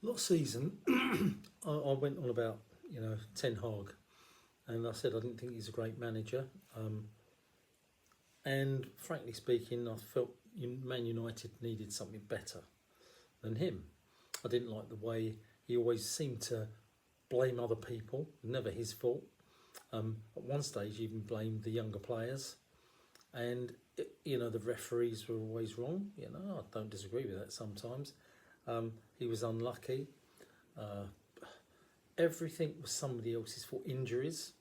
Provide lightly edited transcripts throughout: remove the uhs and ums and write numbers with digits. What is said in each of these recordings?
Last season, I went on about Ten Hag, and I said I didn't think he's a great manager. And frankly speaking, I felt Man United needed something better than him. I didn't like the way he always seemed to blame other people, never his fault. At one stage, he even blamed the younger players, and the referees were always wrong. I don't disagree with that sometimes. He was unlucky. Everything was somebody else's fault. Injuries,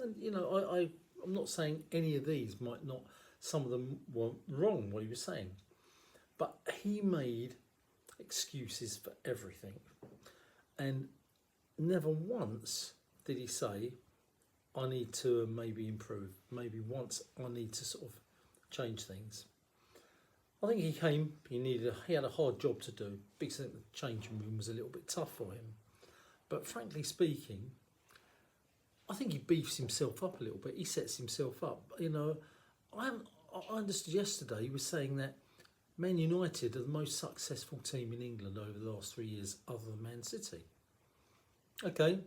and I'm not saying any of these might not. Some of them were wrong. What he was saying, but he made excuses for everything, and never once did he say, "I need to maybe improve." Maybe once, "I need to sort of change things." I think he had a hard job to do because I think the changing room was a little bit tough for him. But frankly speaking, I think he beefs himself up a little bit. He sets himself up. I understood yesterday he was saying that Man United are the most successful team in England over the last 3 years, other than Man City. Okay,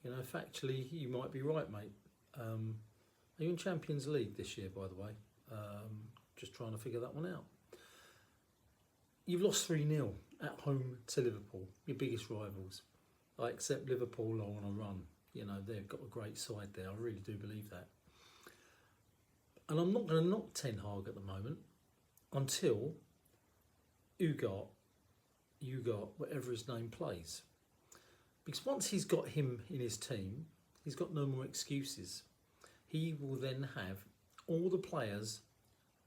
factually you might be right, mate. Are you in Champions League this year, by the way? Just trying to figure that one out. You've lost 3-0 at home to Liverpool, your biggest rivals. I accept Liverpool are on a run. They've got a great side there. I really do believe that. And I'm not going to knock Ten Hag at the moment until Ugart, whatever his name, plays. Because once he's got him in his team, he's got no more excuses. He will then have all the players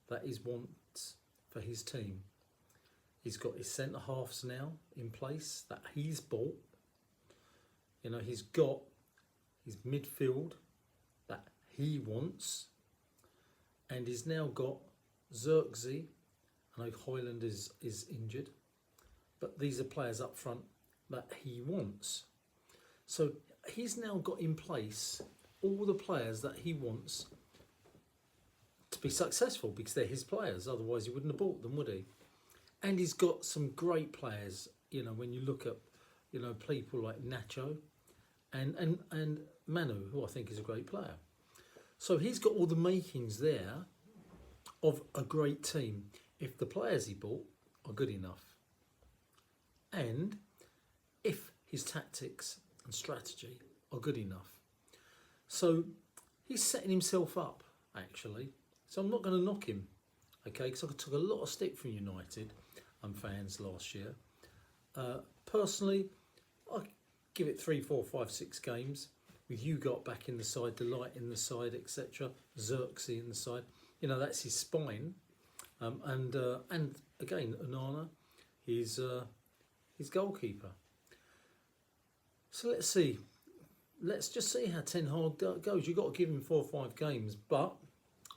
that he wants for his team. He's got his centre halves now in place that he's bought. He's got his midfield that he wants, and he's now got Xerxes. I know Højlund is injured, but these are players up front that he wants. So he's now got in place all the players that he wants to be successful because they're his players. Otherwise, he wouldn't have bought them, would he? And he's got some great players. When you look at people like Nacho and Manu, who I think is a great player. So he's got all the makings there of a great team if the players he bought are good enough, and if his tactics and strategy are good enough. So he's setting himself up, actually. So I'm not going to knock him, okay, because I took a lot of stick from United fans last year. Personally, I give it 3, 4, 5, 6 games with Ugart back in the side, Delight in the side, etc. Xerxes in the side. That's his spine. And again, Onana, his goalkeeper. So let's see. Let's just see how Ten Hag goes. You've got to give him 4 or 5 games, but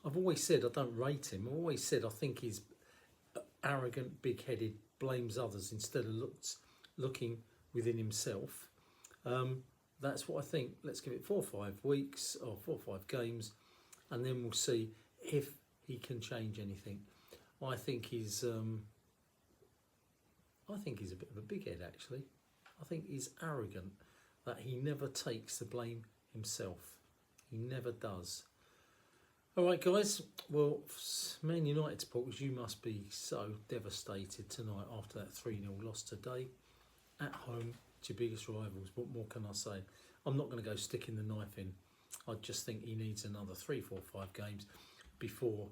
I've always said I don't rate him. I've always said I think he's arrogant, big-headed, blames others instead of looking within himself. That's what I think. Let's give it 4 or 5 weeks or 4 or 5 games, and then we'll see if he can change anything. I think he's a bit of a big head, actually. I think he's arrogant that he never takes the blame himself. He never does. All right, guys. Well, Man United supporters, you must be so devastated tonight after that 3-0 loss today at home to your biggest rivals. What more can I say? I'm not going to go sticking the knife in. I just think he needs another 3, 4, 5 games before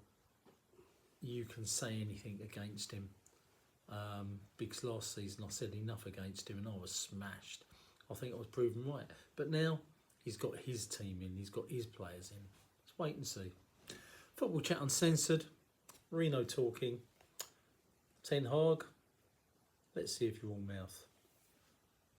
you can say anything against him. Because last season I said enough against him and I was smashed. I think I was proven right. But now he's got his team in, he's got his players in. Let's wait and see. Football Chat Uncensored, Reno talking, Ten Hag. Let's see if you're all mouth.